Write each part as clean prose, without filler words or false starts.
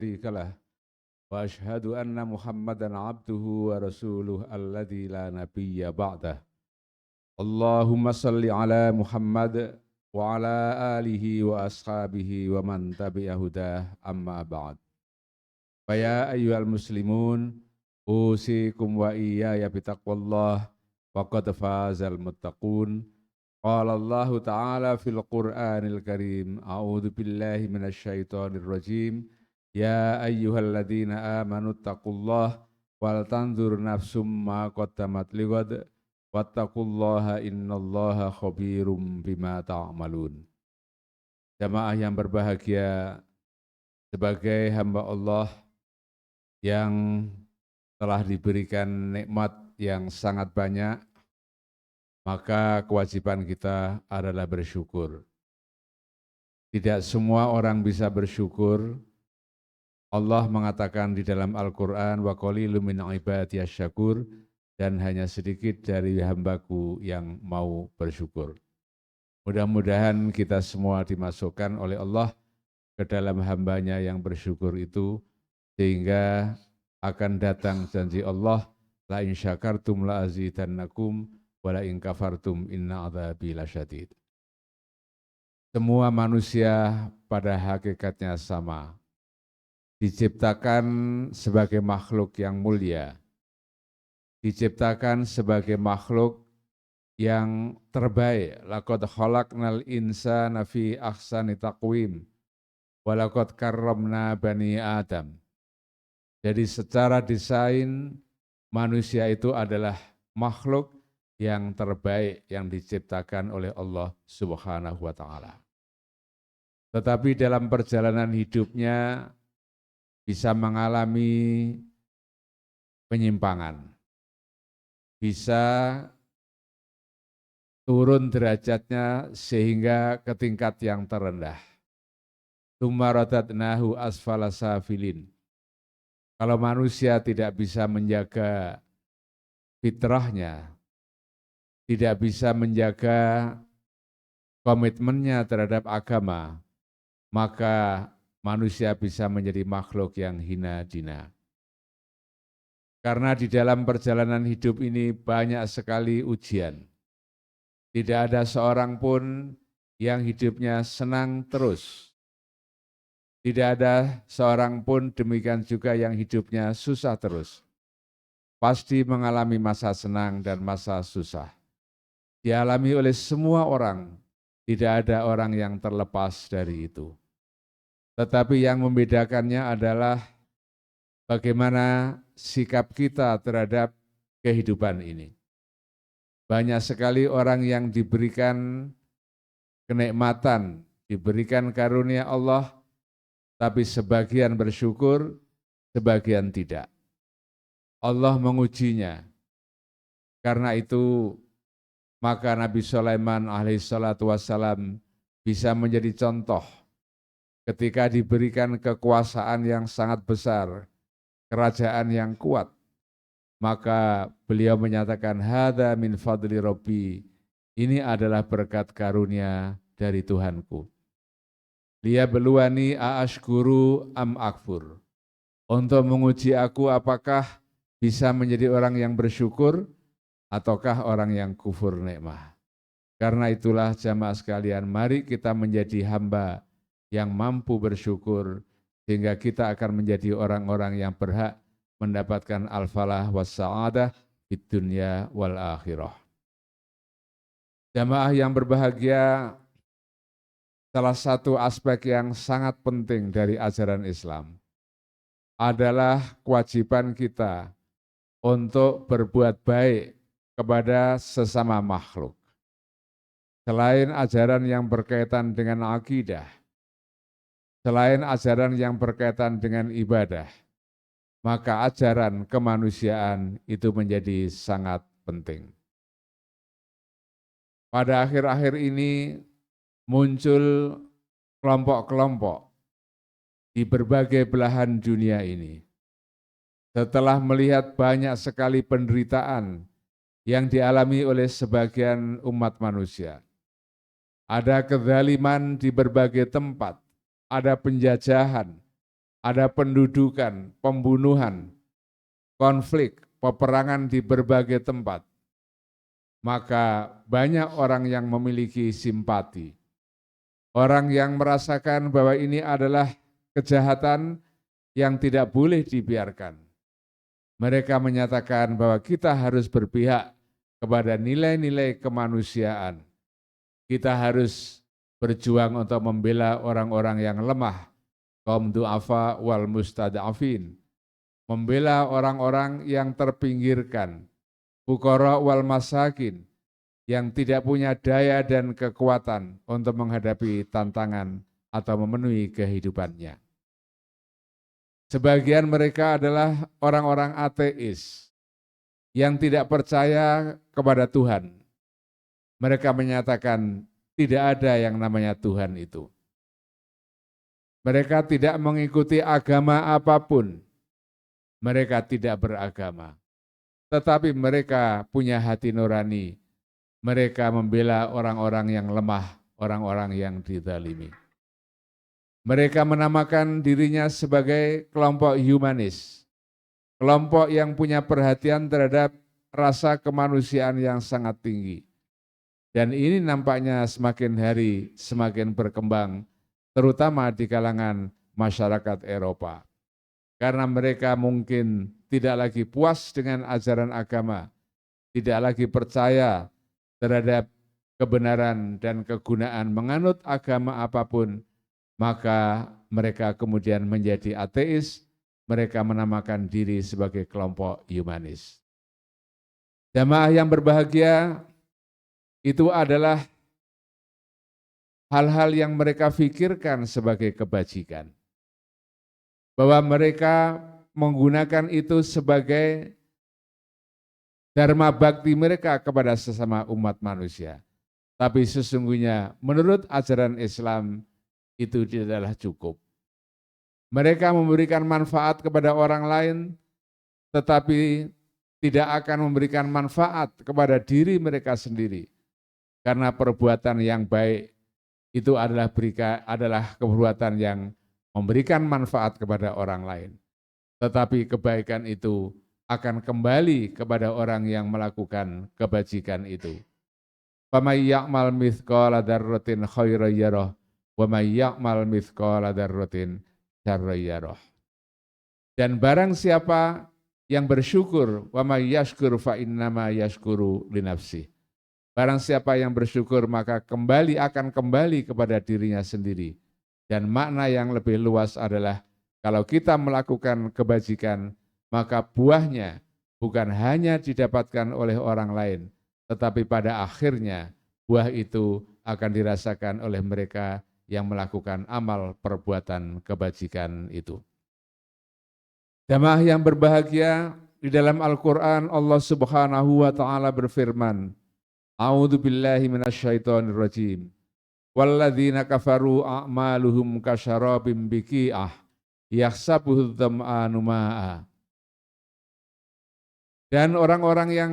شريك له وأشهد أن محمدا عبده ورسوله الذي لا نبي بعده اللهم صل على محمد وعلى آله وأصحابه ومن تبع هداه أما بعد فيا أيها المسلمون أوصيكم وإياي بتقوى الله وقد فاز المتقون قال الله تعالى في القرآن الكريم أعوذ بالله من الشيطان الرجيم يا أيها الذين آمنوا اتقوا الله ولتنظر نفس ما قدمت لغد واتقوا الله إن الله خبير بما تعملون. Jamaah yang berbahagia, sebagai hamba Allah yang telah diberikan nikmat yang sangat banyak, maka kewajiban kita adalah bersyukur. Tidak semua orang bisa bersyukur. Allah mengatakan di dalam Al-Quran, wa qalilum min ibadiyas syakur, dan hanya sedikit dari hambaku yang mau bersyukur. Mudah-mudahan kita semua dimasukkan oleh Allah ke dalam hambanya yang bersyukur itu, sehingga akan datang janji Allah, la in syakartum la azidannakum wa la in kafartum inna adzabi lasyadid. Semua manusia pada hakikatnya sama, diciptakan sebagai makhluk yang mulia, diciptakan sebagai makhluk yang terbaik. Laqad khalaqnal insana fi ahsani taqwim wa laqad karramna bani Adam. Jadi secara desain manusia itu adalah makhluk yang terbaik yang diciptakan oleh Allah Subhanahu wa taala. Tetapi dalam perjalanan hidupnya bisa mengalami penyimpangan, bisa turun derajatnya sehingga ke tingkat yang terendah. Tsumma radadnahu asfala safilin. Kalau manusia tidak bisa menjaga fitrahnya, tidak bisa menjaga komitmennya terhadap agama, maka manusia bisa menjadi makhluk yang hina dina. Karena di dalam perjalanan hidup ini banyak sekali ujian. Tidak ada seorang pun yang hidupnya senang terus. Tidak ada seorang pun demikian juga yang hidupnya susah terus. Pasti mengalami masa senang dan masa susah. Dialami oleh semua orang, tidak ada orang yang terlepas dari itu. Tetapi yang membedakannya adalah bagaimana sikap kita terhadap kehidupan ini. Banyak sekali orang yang diberikan kenikmatan, diberikan karunia Allah, tapi sebagian bersyukur, sebagian tidak. Allah mengujinya. Karena itu, maka Nabi Sulaiman alaihissalatu wassalam bisa menjadi contoh ketika diberikan kekuasaan yang sangat besar, kerajaan yang kuat, maka beliau menyatakan, hadza min fadli Rabbi, ini adalah berkat karunia dari Tuhanku. Liyabluwani aashkuru am akfur, untuk menguji aku apakah bisa menjadi orang yang bersyukur ataukah orang yang kufur nikmah. Karena itulah jamaah sekalian, mari kita menjadi hamba yang mampu bersyukur, sehingga kita akan menjadi orang-orang yang berhak mendapatkan al-falah was-sa'adah di dunia wal akhirah. Jamaah yang berbahagia, salah satu aspek yang sangat penting dari ajaran Islam adalah kewajiban kita untuk berbuat baik kepada sesama makhluk. Selain ajaran yang berkaitan dengan akidah, selain ajaran yang berkaitan dengan ibadah, maka ajaran kemanusiaan itu menjadi sangat penting. Pada akhir-akhir ini muncul kelompok-kelompok di berbagai belahan dunia ini. Setelah melihat banyak sekali penderitaan yang dialami oleh sebagian umat manusia, ada kezaliman di berbagai tempat, ada penjajahan, ada pendudukan, pembunuhan, konflik, peperangan di berbagai tempat, maka banyak orang yang memiliki simpati. Orang yang merasakan bahwa ini adalah kejahatan yang tidak boleh dibiarkan. Mereka menyatakan bahwa kita harus berpihak kepada nilai-nilai kemanusiaan. Kita harus berjuang untuk membela orang-orang yang lemah, kaum du'afa wal mustad'afin, membela orang-orang yang terpinggirkan, fuqara wal masakin, yang tidak punya daya dan kekuatan untuk menghadapi tantangan atau memenuhi kehidupannya. Sebagian mereka adalah orang-orang ateis yang tidak percaya kepada Tuhan. Mereka menyatakan tidak ada yang namanya Tuhan itu. Mereka tidak mengikuti agama apapun. Mereka tidak beragama. Tetapi mereka punya hati nurani. Mereka membela orang-orang yang lemah, orang-orang yang dizalimi. Mereka menamakan dirinya sebagai kelompok humanis, kelompok yang punya perhatian terhadap rasa kemanusiaan yang sangat tinggi. Dan ini nampaknya semakin hari semakin berkembang, terutama di kalangan masyarakat Eropa. Karena mereka mungkin tidak lagi puas dengan ajaran agama, tidak lagi percaya terhadap kebenaran dan kegunaan menganut agama apapun, maka mereka kemudian menjadi ateis, mereka menamakan diri sebagai kelompok humanis. Jamaah yang berbahagia, itu adalah hal-hal yang mereka pikirkan sebagai kebajikan. Bahwa mereka menggunakan itu sebagai dharma bakti mereka kepada sesama umat manusia. Tapi sesungguhnya menurut ajaran Islam itu tidaklah cukup. Mereka memberikan manfaat kepada orang lain, tetapi tidak akan memberikan manfaat kepada diri mereka sendiri. Karena perbuatan yang baik itu adalah perbuatan yang memberikan manfaat kepada orang lain. Tetapi kebaikan itu akan kembali kepada orang yang melakukan kebajikan itu. Faman ya'mal mithqala dzarratin khairan yarah wa may ya'mal mithqala dzarratin syarran yarah. Dan barang siapa yang bersyukur, wa may yashkur fa innama yashkuru li nafsihi. Barang siapa yang bersyukur maka akan kembali kepada dirinya sendiri. Dan makna yang lebih luas adalah kalau kita melakukan kebajikan, maka buahnya bukan hanya didapatkan oleh orang lain, tetapi pada akhirnya buah itu akan dirasakan oleh mereka yang melakukan amal perbuatan kebajikan itu. Jamaah yang berbahagia, di dalam Al-Quran Allah Subhanahu wa Ta'ala berfirman, A'udzu billahi minasyaitonir rajim. Walladzina kafaru a'maluhum kasyarabim biqi'ah yahsabuhu dzam'anu ma'a. Dan orang-orang yang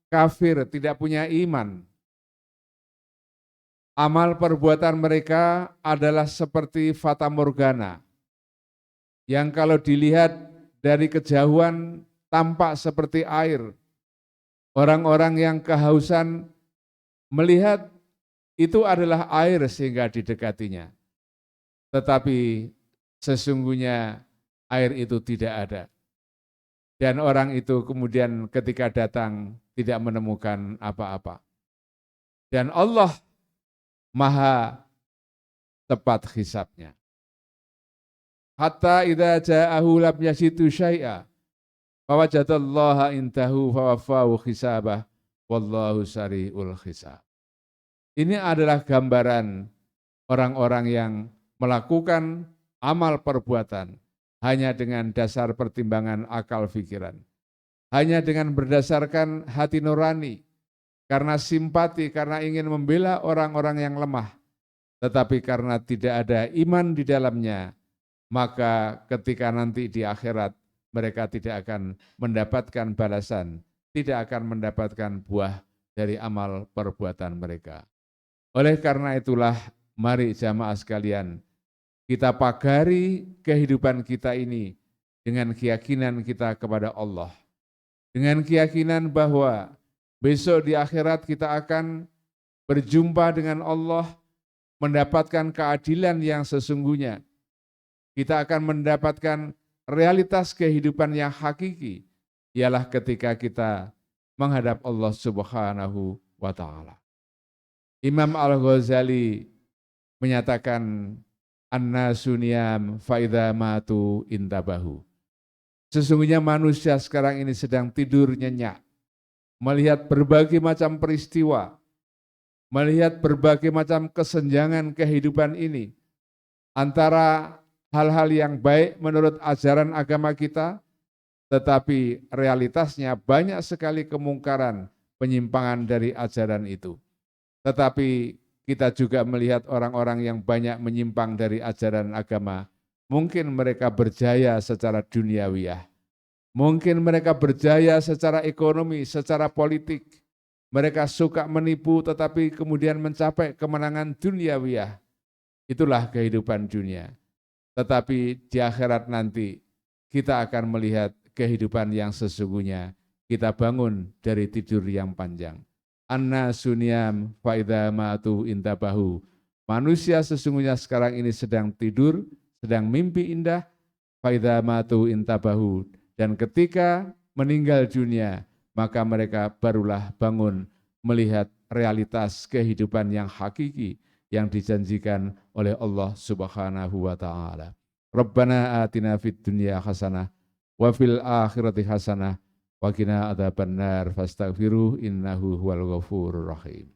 kafir tidak punya iman, amal perbuatan mereka adalah seperti fata morgana yang kalau dilihat dari kejauhan tampak seperti air. Orang-orang yang kehausan melihat itu adalah air sehingga didekatinya. Tetapi sesungguhnya air itu tidak ada. Dan orang itu kemudian ketika datang tidak menemukan apa-apa. Dan Allah maha tepat hisabnya. Hatta idza ja'ahu lam yasitu syai'a fawajadallaha indahu fawafahu hisabah wallahu sari'ul hisab. Ini adalah gambaran orang-orang yang melakukan amal perbuatan hanya dengan dasar pertimbangan akal pikiran. Hanya dengan berdasarkan hati nurani, karena simpati, karena ingin membela orang-orang yang lemah. Tetapi karena tidak ada iman di dalamnya, maka ketika nanti di akhirat mereka tidak akan mendapatkan balasan, tidak akan mendapatkan buah dari amal perbuatan mereka. Oleh karena itulah, mari jamaah sekalian, Kita pagari kehidupan kita ini dengan keyakinan kita kepada Allah. Dengan keyakinan bahwa besok di akhirat kita akan berjumpa dengan Allah, mendapatkan keadilan yang sesungguhnya. Kita akan mendapatkan realitas kehidupan yang hakiki, ialah ketika kita menghadap Allah Subhanahu wa Ta'ala. Imam Al-Ghazali menyatakan, An-nasu niyam faidha matu intabahu. Sesungguhnya manusia sekarang ini sedang tidur nyenyak, melihat berbagai macam peristiwa, melihat berbagai macam kesenjangan kehidupan ini, antara hal-hal yang baik menurut ajaran agama kita, tetapi realitasnya banyak sekali kemungkaran, penyimpangan dari ajaran itu. Tetapi kita juga melihat orang-orang yang banyak menyimpang dari ajaran agama. Mungkin mereka berjaya secara duniawiyah. Mungkin mereka berjaya secara ekonomi, secara politik. Mereka suka menipu tetapi kemudian mencapai kemenangan duniawiyah. Itulah kehidupan dunia. Tetapi di akhirat nanti kita akan melihat kehidupan yang sesungguhnya. Kita bangun dari tidur yang panjang. An-nasu niyam faidha matu intabahu. Manusia sesungguhnya sekarang ini sedang tidur, sedang mimpi indah, faidha matu intabahu. Dan ketika meninggal dunia, maka mereka barulah bangun melihat realitas kehidupan yang hakiki yang dijanjikan oleh Allah Subhanahu wa Ta'ala. Rabbana atina fid dunya hasanah wa fil akhirati hasanah wa qina adzabannar fastaghfiruh innahu huwal ghafurur rahim.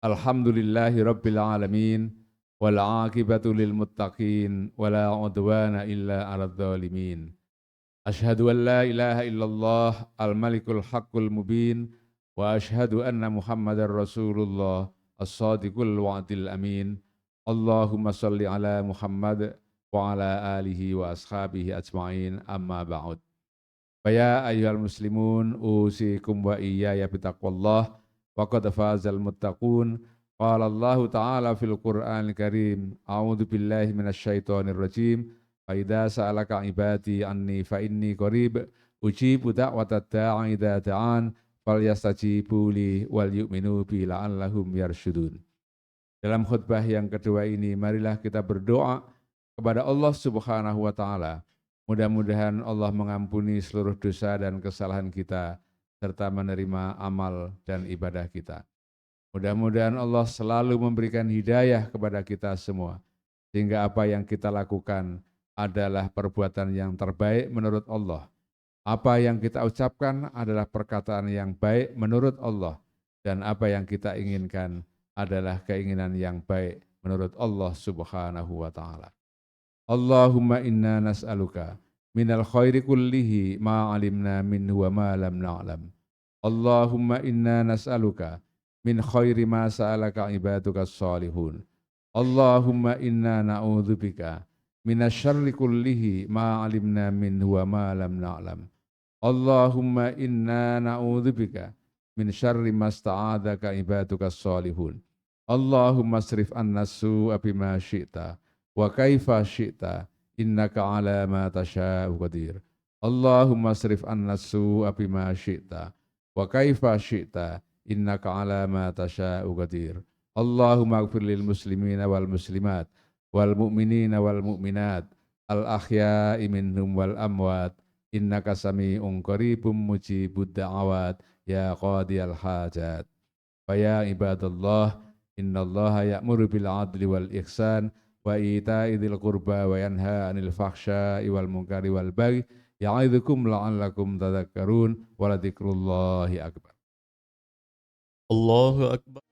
Alhamdulillahi rabbil alamin wal aqibatu lil muttaqin wala udwana illa 'alal zalimin. Asyhadu an la ilaha illallah al-malikul haqqul mubin wa asyhadu anna Muhammadar Rasulullah as-sadiqul wa'dil amin. Allahumma salli ala Muhammad wa ala alihi wa ashabihi ajma'in amma ba'd. Faya ayyuhal muslimun usikum wa iyaya bitaqwallah wa qad fazal muttaqun. Qala Allah ta'ala fil Qur'anil Karim, a'udzu billahi minasyaitonir rajim. Faida sa'alaka ibadi anni fa inni qarib ujibu da'watad da'i idza da'an falyastajibu li wal yu'minu bi la'allahum yarsyudun. Dalam khutbah yang kedua ini, marilah kita berdoa kepada Allah Subhanahu wa Ta'ala. Mudah-mudahan Allah mengampuni seluruh dosa dan kesalahan kita serta menerima amal dan ibadah kita. Mudah-mudahan Allah selalu memberikan hidayah kepada kita semua, sehingga apa yang kita lakukan adalah perbuatan yang terbaik menurut Allah. Apa yang kita ucapkan adalah perkataan yang baik menurut Allah. Dan apa yang kita inginkan adalah keinginan yang baik menurut Allah Subhanahu wa Ta'ala. Allahumma inna nas'aluka minal khairi kullihi ma alimna minhu wa ma lam na'lam. Allahumma inna nas'aluka min khairi ma sa'alaka ibaduka salihun. Allahumma inna na'udzubika minasyarri kullihi ma alimna minhu wa ma lam na'lam. Allahumma inna na'udzubika min syarri ma sta'adzaka ibaduka salihun. Allahumma asrif anna su'a bima syi'ta wa kaifa syi'ta innaka ala ma tasha'u qadir. Allahumma asrif anna su'a bima syi'ta wa kaifa syi'ta innaka ala ma tasha'u qadir. Allahumma ighfir lil muslimina wal muslimat wal mu'minina wal mu'minat al ahya'i minhum wal amwat innaka sami'un qaribum mujibud da'awat ya qadiyal hajat. Fa ya ibadallah innallaha ya'muru bil adli wal ihsan wa ita'i dzil qurba wa yanha 'anil fahsya'i wal munkari wal baghi ya'idzukum la'allakum tadhakkarun wa ladzikrullahi akbar. Allahu akbar.